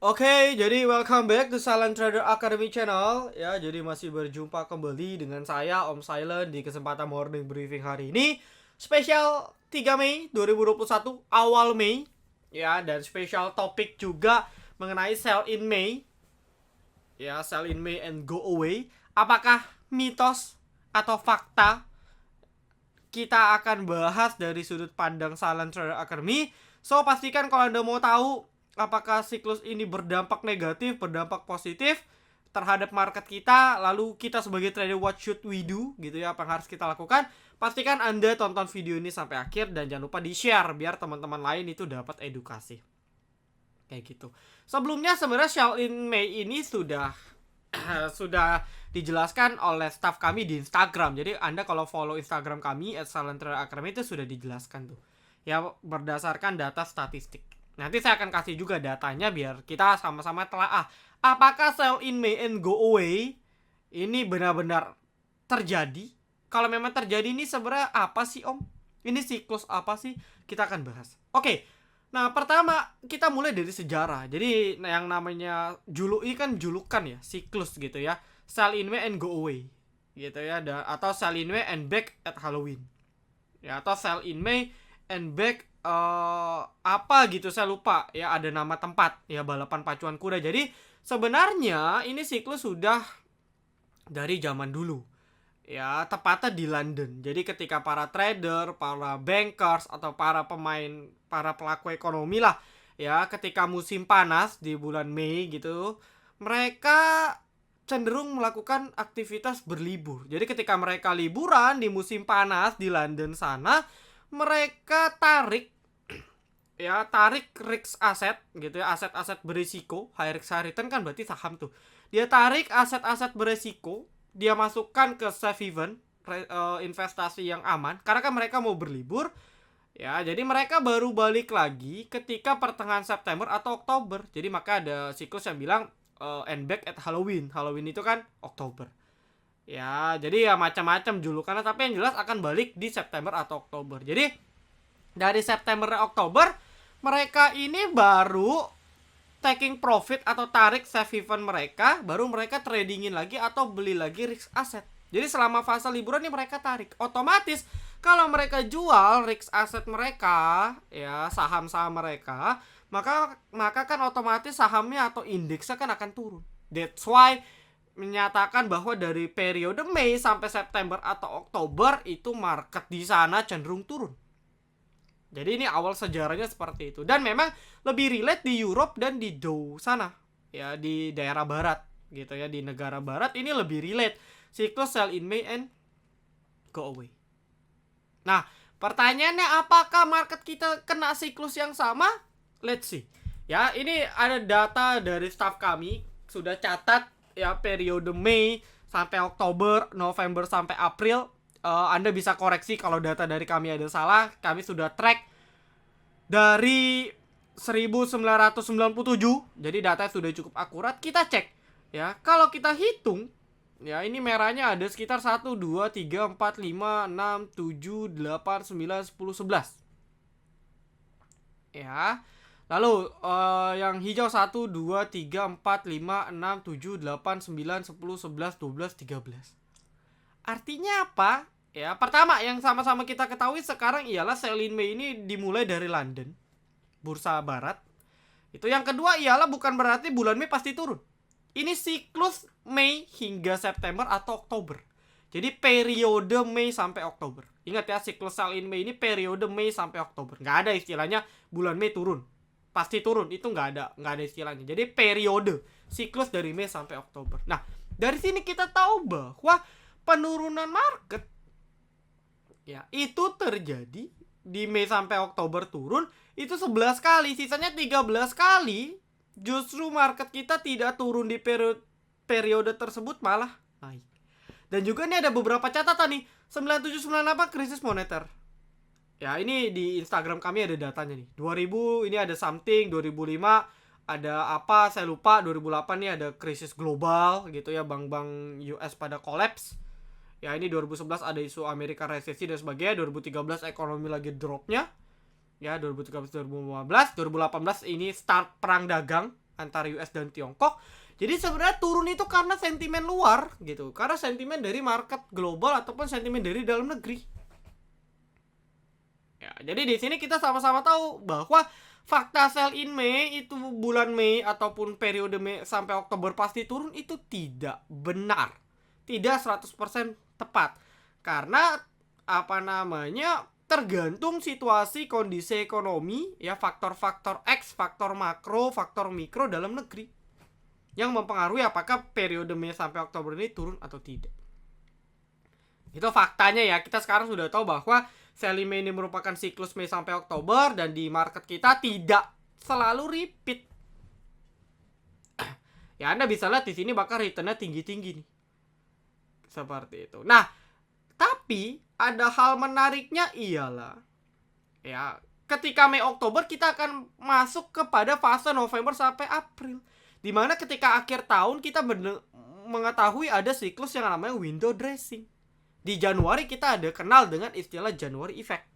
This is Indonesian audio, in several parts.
Oke, jadi welcome back to Silent Trader Academy Channel. Ya, jadi masih berjumpa kembali dengan saya Om Silent di kesempatan morning briefing hari ini. Spesial 3 Mei 2021, awal Mei. Ya, dan spesial topik juga mengenai sell in May. Ya, sell in May and go away. Apakah mitos atau fakta? Kita akan bahas dari sudut pandang Silent Trader Academy. So, pastikan kalau Anda mau tahu apakah siklus ini berdampak negatif, berdampak positif terhadap market kita, lalu kita sebagai trader what should we do gitu ya, apa yang harus kita lakukan. Pastikan Anda tonton video ini sampai akhir dan jangan lupa di-share biar teman-teman lain itu dapat edukasi. Kayak gitu. Sebelumnya sebenarnya sell in May ini sudah dijelaskan oleh staff kami di Instagram. Jadi Anda kalau follow Instagram kami @silenttraderacademy itu sudah dijelaskan tuh. Ya, berdasarkan data statistik. Nanti saya akan kasih juga datanya biar kita sama-sama telaah apakah sell in May and go away ini benar-benar terjadi. Kalau memang terjadi, ini sebenarnya apa sih Om? Ini siklus apa sih? Kita akan bahas. Oke. Nah, pertama kita mulai dari sejarah. Jadi yang namanya ini kan julukan ya, siklus gitu ya. Sell in May and go away gitu ya, atau sell in May and back at Halloween. Ya, atau sell in May and back apa gitu, saya lupa ya, ada nama tempat ya, balapan pacuan kuda. Jadi sebenarnya ini siklus sudah dari zaman dulu ya, tepatnya di London. Jadi ketika para trader, para bankers atau para pemain, para pelaku ekonomi lah ya, ketika musim panas di bulan Mei gitu, mereka cenderung melakukan aktivitas berlibur. Jadi ketika mereka liburan di musim panas di London sana, mereka tarik risk aset gitu ya, aset-aset berisiko, high risk high return kan berarti saham tuh. Dia tarik aset-aset berisiko, dia masukkan ke safe haven, investasi yang aman, karena kan mereka mau berlibur. Ya, jadi mereka baru balik lagi ketika pertengahan September atau Oktober. Jadi maka ada siklus yang bilang and back at Halloween. Halloween itu kan Oktober. Ya, jadi ya macam-macam julukannya, tapi yang jelas akan balik di September atau Oktober. Jadi dari September dan Oktober mereka ini baru taking profit atau tarik safe haven mereka, baru mereka tradingin lagi atau beli lagi risk asset. Jadi selama fase liburan ini mereka tarik. Otomatis kalau mereka jual risk asset mereka, ya saham-saham mereka, maka kan otomatis sahamnya atau indeksnya kan akan turun. That's why menyatakan bahwa dari periode Mei sampai September atau Oktober itu market di sana cenderung turun. Jadi ini awal sejarahnya seperti itu. Dan memang lebih relate di Europe dan di Dow sana. Ya, di daerah barat gitu ya, di negara barat ini lebih relate. Siklus sell in May and go away. Nah, pertanyaannya apakah market kita kena siklus yang sama? Let's see. Ya, ini ada data dari staff kami sudah catat ya, periode Mei sampai Oktober, November sampai April. Anda bisa koreksi kalau data dari kami ada salah. Kami sudah track dari 1997. Jadi datanya sudah cukup akurat. Kita cek ya. Kalau kita hitung ya, ini merahnya ada sekitar 1, 2, 3, 4, 5, 6, 7, 8, 9, 10, 11 ya. Lalu yang hijau 1, 2, 3, 4, 5, 6, 7, 8, 9, 10, 11, 12, 13. Artinya apa? Ya, pertama yang sama-sama kita ketahui sekarang ialah sell in May ini dimulai dari London, bursa barat. Itu yang kedua ialah bukan berarti bulan Mei pasti turun. Ini siklus Mei hingga September atau Oktober. Jadi periode Mei sampai Oktober. Ingat ya, siklus sell in May ini periode Mei sampai Oktober. Nggak ada istilahnya bulan Mei turun, pasti turun, itu nggak ada istilahnya. Jadi periode siklus dari Mei sampai Oktober. Nah, dari sini kita tahu bahwa penurunan market ya itu terjadi di Mei sampai Oktober turun itu 11 kali, sisanya 13 kali justru market kita tidak turun di periode tersebut, malah naik. Dan juga ini ada beberapa catatan nih. 9798 krisis moneter. Ya, ini di Instagram kami ada datanya nih. 2000 ini ada something, 2005 ada apa saya lupa, 2008 nih ada krisis global gitu ya, bank-bank US pada collapse. Ya, ini 2011 ada isu Amerika resesi dan sebagainya. 2013 ekonomi lagi dropnya. Ya, 2013, 2015, 2018 ini start perang dagang antara US dan Tiongkok. Jadi sebenarnya turun itu karena sentimen luar gitu, karena sentimen dari market global ataupun sentimen dari dalam negeri. Ya, jadi di sini kita sama-sama tahu bahwa fakta sell in Mei itu bulan Mei ataupun periode Mei sampai Oktober pasti turun itu tidak benar. Tidak 100% tepat. Karena tergantung situasi kondisi ekonomi ya, faktor-faktor X, faktor makro, faktor mikro dalam negeri yang mempengaruhi apakah periode Mei sampai Oktober ini turun atau tidak. Itu faktanya ya. Kita sekarang sudah tahu bahwa selling Mei ini merupakan siklus Mei sampai Oktober dan di market kita tidak selalu repeat. Ya, Anda bisa lihat di sini bakal return-nya tinggi-tinggi nih. Seperti itu. Nah, tapi ada hal menariknya ialah ya, ketika Mei Oktober kita akan masuk kepada fase November sampai April, dimana ketika akhir tahun kita mengetahui ada siklus yang namanya window dressing. Di Januari kita ada kenal dengan istilah January effect.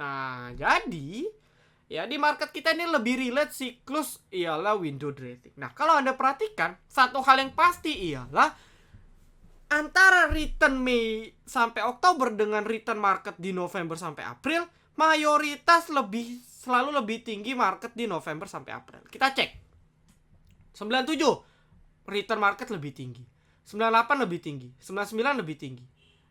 Nah, jadi ya di market kita ini lebih relate siklus ialah window dressing. Nah, kalau Anda perhatikan, satu hal yang pasti ialah antara return Mei sampai Oktober dengan return market di November sampai April, mayoritas selalu lebih tinggi market di November sampai April. Kita cek. 97 return market lebih tinggi. 98 lebih tinggi, 99 lebih tinggi.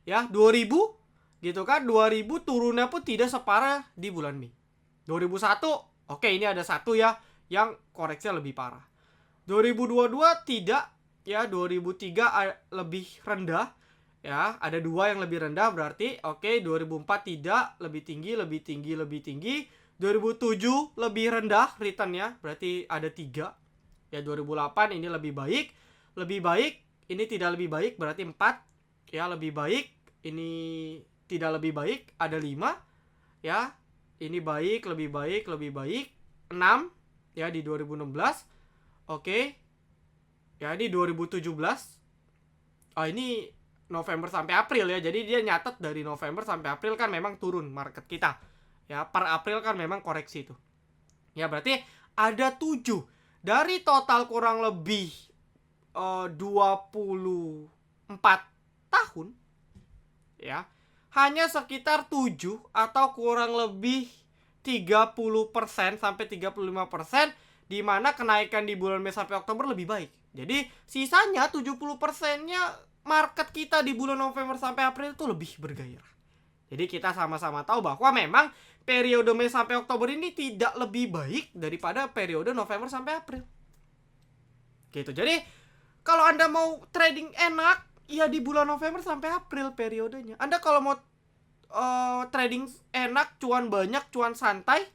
Ya, 2000 gitu kan, 2000 turunnya pun tidak separah di bulan Mei. 2001, oke, ini ada satu ya yang koreksinya lebih parah. 2022 tidak ya, 2003 lebih rendah ya, ada dua yang lebih rendah berarti. Oke, 2004 tidak, lebih tinggi. 2007 lebih rendah returnnya, berarti ada 3 ya. 2008 ini lebih baik, ini tidak lebih baik, berarti 4 ya. Lebih baik, ini tidak lebih baik, ada 5 ya. Ini baik, lebih baik, 6 ya di 2016. Oke. Ya, ini 2017. Ini November sampai April ya. Jadi dia nyatet dari November sampai April kan memang turun market kita. Ya, per April kan memang koreksi itu. Ya, berarti ada 7 dari total kurang lebih 24 tahun ya. Hanya sekitar 7 atau kurang lebih 30% sampai 35% di mana kenaikan di bulan Mei sampai Oktober lebih baik. Jadi sisanya 70%-nya market kita di bulan November sampai April itu lebih bergairah. Jadi kita sama-sama tahu bahwa memang periode Mei sampai Oktober ini tidak lebih baik daripada periode November sampai April. Gitu. Jadi kalau Anda mau trading enak, ya di bulan November sampai April periodenya. Anda kalau mau trading enak, cuan banyak, cuan santai,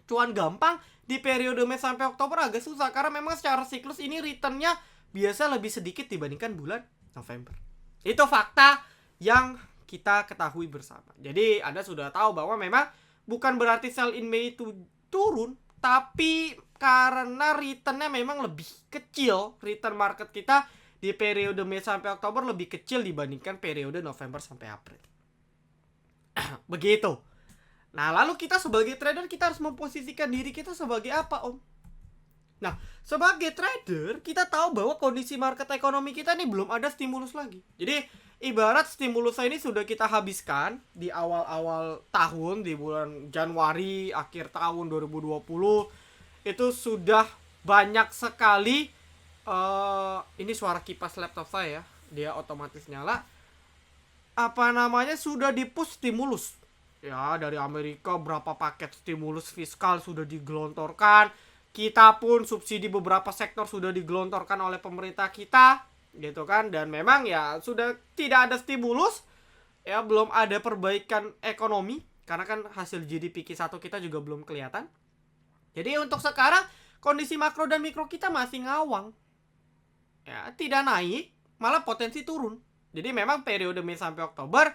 cuan gampang, di periode Mei sampai Oktober agak susah karena memang secara siklus ini returnnya biasa lebih sedikit dibandingkan bulan November. Itu fakta yang kita ketahui bersama. Jadi Anda sudah tahu bahwa memang bukan berarti sell in Mei itu turun, tapi karena returnnya memang lebih kecil, return market kita di periode Mei sampai Oktober lebih kecil dibandingkan periode November sampai April. Begitu. Nah, lalu kita sebagai trader, kita harus memposisikan diri kita sebagai apa, Om? Nah, sebagai trader, kita tahu bahwa kondisi market ekonomi kita ini belum ada stimulus lagi. Jadi, ibarat stimulus ini sudah kita habiskan di awal-awal tahun, di bulan Januari, akhir tahun 2020. Itu sudah banyak sekali, ini suara kipas laptop saya ya, dia otomatis nyala. Sudah di-push stimulus. Ya, dari Amerika berapa paket stimulus fiskal sudah digelontorkan. Kita pun subsidi beberapa sektor sudah digelontorkan oleh pemerintah kita, gitu kan. Dan memang ya sudah tidak ada stimulus, ya belum ada perbaikan ekonomi karena kan hasil GDP Q1 kita juga belum kelihatan. Jadi untuk sekarang kondisi makro dan mikro kita masih ngawang. Ya, tidak naik, malah potensi turun. Jadi memang periode Mei sampai Oktober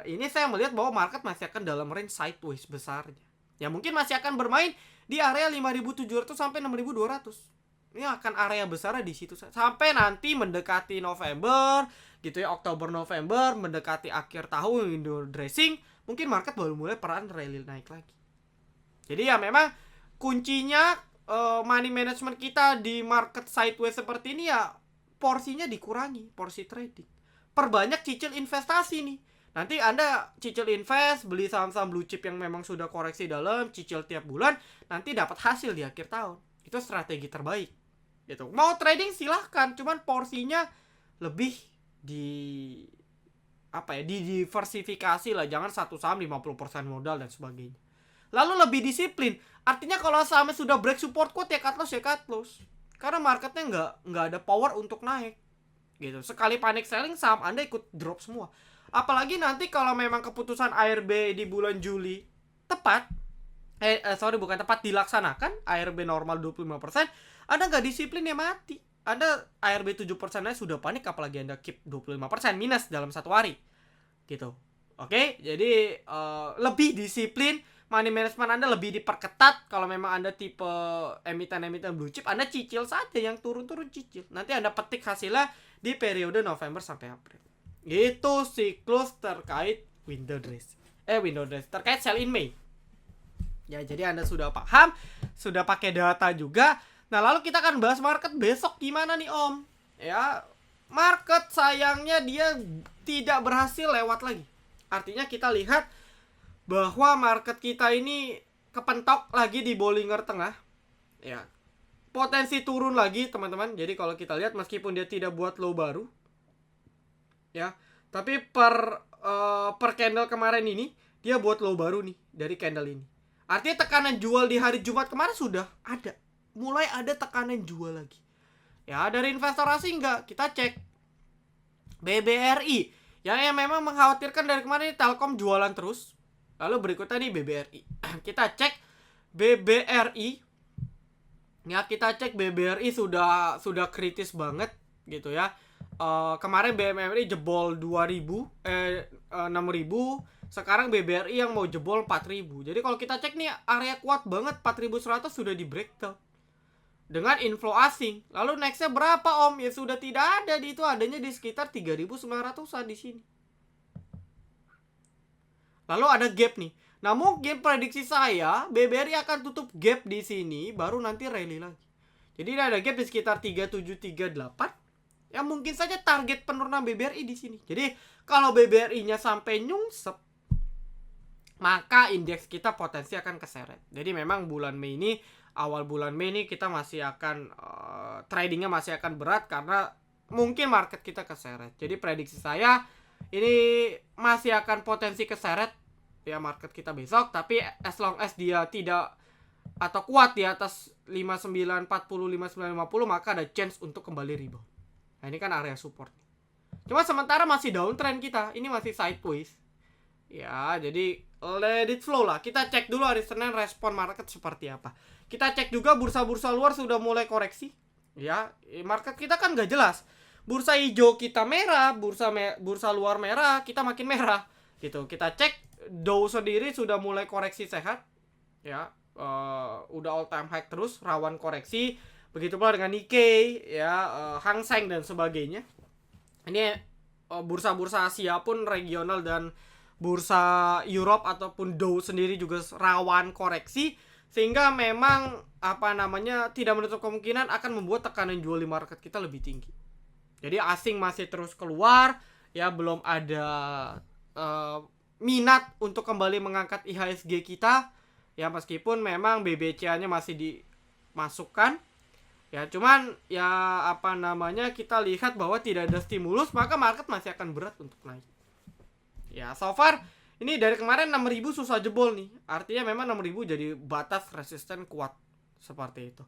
ini saya melihat bahwa market masih akan dalam range sideways besarnya. Ya mungkin masih akan bermain di area 5.700 sampai 6.200. Ini akan area besar di situ sampai nanti mendekati November gitu ya, Oktober November mendekati akhir tahun window dressing, mungkin market baru mulai peran rally naik lagi. Jadi ya memang kuncinya money management kita di market sideways seperti ini ya porsinya dikurangi, porsi trading. Perbanyak cicil investasi nih. Nanti Anda cicil invest, beli saham-saham blue chip yang memang sudah koreksi dalam, cicil tiap bulan, nanti dapat hasil di akhir tahun. Itu strategi terbaik. Gitu. Mau trading silahkan, cuman porsinya lebih didiversifikasi lah, jangan satu saham 50% modal dan sebagainya. Lalu lebih disiplin. Artinya kalau sahamnya sudah break support quote ya cut loss. Karena marketnya nggak ada power untuk naik. Gitu. Sekali panic selling saham Anda ikut drop semua. Apalagi nanti kalau memang keputusan ARB di bulan Juli tepat dilaksanakan, ARB normal 25%, Anda nggak disiplin ya mati. Anda ARB 7% aja sudah panik, apalagi Anda keep 25% minus dalam satu hari. Gitu. Oke, jadi lebih disiplin, money management Anda lebih diperketat. Kalau memang Anda tipe emiten blue chip, Anda cicil saja yang turun-turun cicil. Nanti Anda petik hasilnya di periode November sampai April. Itu siklus terkait window dress terkait sell in May. Ya, jadi Anda sudah paham, sudah pakai data juga. Nah, lalu kita akan bahas market besok gimana nih, Om? Ya, market sayangnya dia tidak berhasil lewat lagi. Artinya kita lihat bahwa market kita ini kepentok lagi di Bollinger Tengah. Ya, potensi turun lagi, teman-teman. Jadi kalau kita lihat meskipun dia tidak buat low baru, ya, tapi per candle kemarin ini dia buat low baru nih dari candle ini. Artinya tekanan jual di hari Jumat kemarin sudah ada. Mulai ada tekanan jual lagi. Ya, dari investor asing enggak, kita cek BBRI yang memang mengkhawatirkan dari kemarin ini Telkom jualan terus. Lalu berikutnya nih BBRI. Kita cek BBRI. Ya, kita cek BBRI sudah kritis banget gitu ya. Kemarin BMRI jebol 6.000, sekarang BBRI yang mau jebol 4.000. Jadi kalau kita cek nih area kuat banget 4.100 sudah di breakdown dengan inflow asing. Lalu nextnya berapa, Om? Ya sudah tidak ada, itu adanya di sekitar 3.900-an di sini. Lalu ada gap nih. Nah, mungkin prediksi saya BBRI akan tutup gap di sini baru nanti rally lagi. Jadi ada gap di sekitar 3738. Ya mungkin saja target penurunan BBRI di sini. Jadi kalau BBRI-nya sampai nyungsep, maka indeks kita potensi akan keseret. Jadi memang awal bulan Mei ini kita masih akan tradingnya masih akan berat karena mungkin market kita keseret. Jadi prediksi saya ini masih akan potensi keseret ya market kita besok, tapi as long as dia tidak atau kuat di atas 5940, 5950, maka ada chance untuk kembali rebound. Nah, ini kan area support. Cuma sementara masih downtrend kita, ini masih sideways. Ya, jadi let it flow lah. Kita cek dulu hari Senin respon market seperti apa. Kita cek juga bursa-bursa luar sudah mulai koreksi. Ya, market kita kan gak jelas. Bursa hijau kita merah, bursa luar merah, kita makin merah. Gitu. Kita cek Dow sendiri sudah mulai koreksi sehat. Ya, udah all time high terus, rawan koreksi. Begitu pula dengan Nikkei, ya, Hang Seng dan sebagainya. Ini bursa-bursa Asia pun regional dan bursa Europe ataupun Dow sendiri juga rawan koreksi, sehingga memang tidak menutup kemungkinan akan membuat tekanan jual di market kita lebih tinggi. Jadi asing masih terus keluar, ya, belum ada minat untuk kembali mengangkat IHSG kita, ya, meskipun memang BBCA-nya masih dimasukkan, ya, cuman ya kita lihat bahwa tidak ada stimulus, maka market masih akan berat untuk naik. Ya, so far ini dari kemarin 6.000 susah jebol nih. Artinya memang 6.000 jadi batas resisten kuat seperti itu.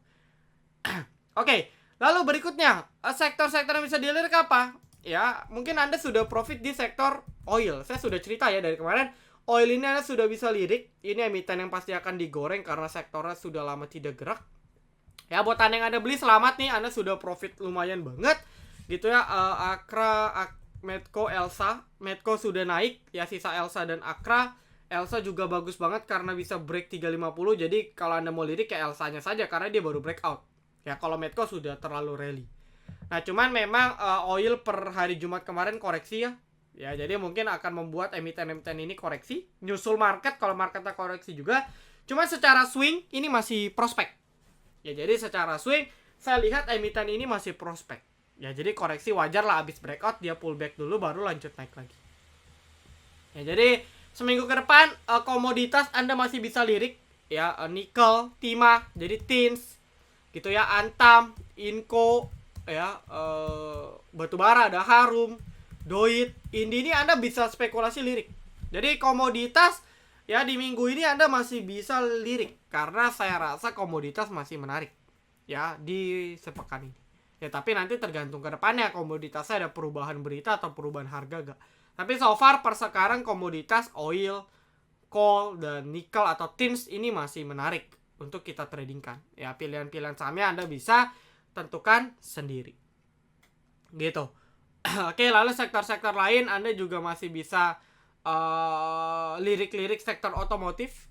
Oke, lalu berikutnya sektor-sektor yang bisa dilirik apa? Ya, mungkin Anda sudah profit di sektor oil. Saya sudah cerita ya dari kemarin. Oil ini Anda sudah bisa lirik. Ini emiten yang pasti akan digoreng karena sektornya sudah lama tidak gerak. Ya, buat Anda yang ada beli, selamat nih, Anda sudah profit lumayan banget. Gitu ya, Akra, Medco, Elsa. Medco sudah naik, ya, sisa Elsa dan Akra. Elsa juga bagus banget karena bisa break 350. Jadi kalau Anda mau lirik ke Elsanya saja karena dia baru breakout. Ya, kalau Medco sudah terlalu rally. Nah, cuman memang oil per hari Jumat kemarin koreksi ya. Ya, jadi mungkin akan membuat emiten-emiten ini koreksi, nyusul market kalau marketnya koreksi juga. Cuman secara swing ini masih prospek. Ya jadi secara swing saya lihat emiten ini masih prospek. Ya jadi koreksi wajar lah, habis breakout dia pullback dulu baru lanjut naik lagi. Ya jadi seminggu ke depan komoditas Anda masih bisa lirik ya, nikel, timah, jadi tins gitu ya, antam, inco ya, batubara ada harum, doit, indi, ini Anda bisa spekulasi lirik. Jadi komoditas ya di minggu ini Anda masih bisa lirik karena saya rasa komoditas masih menarik ya di sepekan ini. Ya tapi nanti tergantung ke depannya komoditasnya ada perubahan berita atau perubahan harga gak. Tapi so far per sekarang komoditas oil, coal, dan nikel atau tins ini masih menarik untuk kita tradingkan. Ya pilihan-pilihan sahamnya Anda bisa tentukan sendiri. Gitu. Oke, lalu sektor-sektor lain Anda juga masih bisa lirik-lirik sektor otomotif.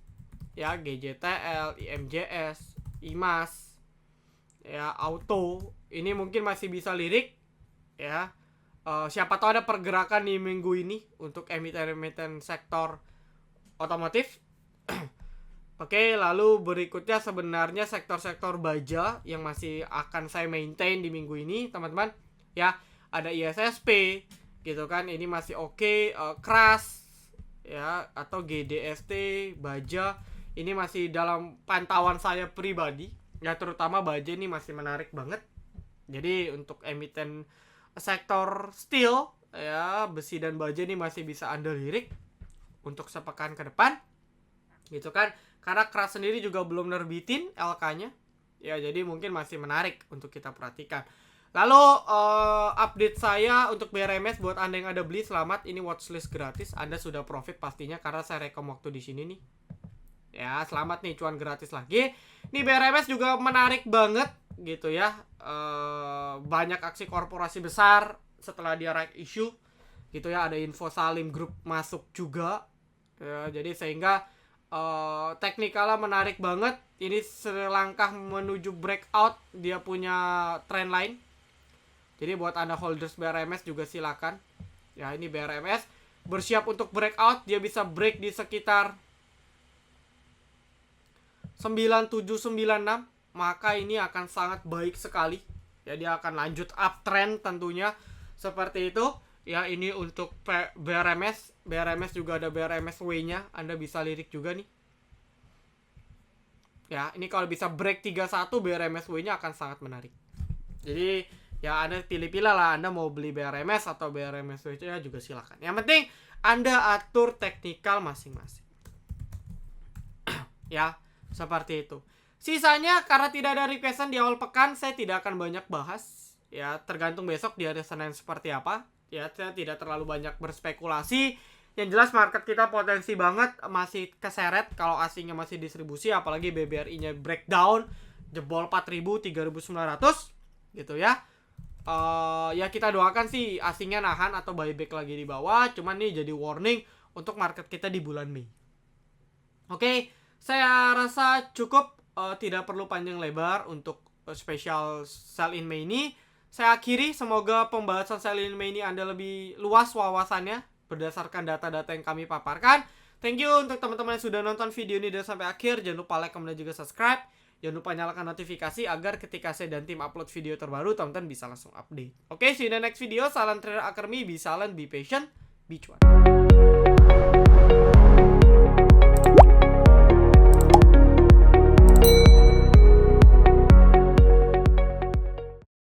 Ya, GJTL, IMJS, IMAS, ya auto ini mungkin masih bisa lirik ya. Siapa tahu ada pergerakan di minggu ini untuk emiten-emiten sektor otomotif. Oke, lalu berikutnya sebenarnya sektor-sektor baja yang masih akan saya maintain di minggu ini teman-teman ya. Ada ISSP gitu kan, ini masih oke. Kras ya atau GDST baja ini masih dalam pantauan saya pribadi ya, terutama baja ini masih menarik banget. Jadi untuk emiten sektor steel ya, besi dan baja ini masih bisa Anda lirik untuk sepekan ke depan gitu kan, karena keras sendiri juga belum nerbitin LK-nya ya, jadi mungkin masih menarik untuk kita perhatikan. Lalu update saya untuk BRMS buat Anda yang ada beli, selamat, ini watchlist gratis, Anda sudah profit pastinya karena saya rekom waktu di sini nih. Ya, selamat nih, cuan gratis lagi. Nih BRMS juga menarik banget gitu ya. Banyak aksi korporasi besar setelah dia right issue gitu ya, ada Info Salim Group masuk juga ya, jadi sehingga teknikalnya menarik banget. Ini selangkah menuju breakout, dia punya trend line. Jadi buat Anda holders BRMS juga silakan. Ya, ini BRMS bersiap untuk breakout, dia bisa break di sekitar 9796, maka ini akan sangat baik sekali. Ya, dia akan lanjut uptrend tentunya seperti itu. Ya, ini untuk BRMS. BRMS juga ada BRMS W-nya, Anda bisa lirik juga nih. Ya, ini kalau bisa break 31 BRMS W-nya akan sangat menarik. Jadi, ya Anda pilih-pilih lah, Anda mau beli BRMS atau BRMS W-nya juga silakan. Yang penting Anda atur teknikal masing-masing. Ya, seperti itu. Sisanya karena tidak ada requestan di awal pekan, saya tidak akan banyak bahas. Ya, tergantung besok di hari Senin seperti apa. Ya, saya tidak terlalu banyak berspekulasi. Yang jelas market kita potensi banget masih keseret kalau asingnya masih distribusi, apalagi BBRI-nya breakdown jebol 4.000, 3.900 gitu ya. Ya kita doakan sih asingnya nahan atau buyback lagi di bawah. Cuman nih jadi warning untuk market kita di bulan Mei. Oke, saya rasa cukup, tidak perlu panjang lebar untuk special sell in Mei ini. Saya akhiri, semoga pembahasan sell in Mei ini Anda lebih luas wawasannya berdasarkan data-data yang kami paparkan. Thank you untuk teman-teman yang sudah nonton video ini dan sampai akhir. Jangan lupa like, comment, dan juga subscribe. Jangan lupa nyalakan notifikasi agar ketika saya dan tim upload video terbaru, teman-teman bisa langsung update. Oke, see you in the next video. Salam trader Academy, be silent, be patient, be cuan.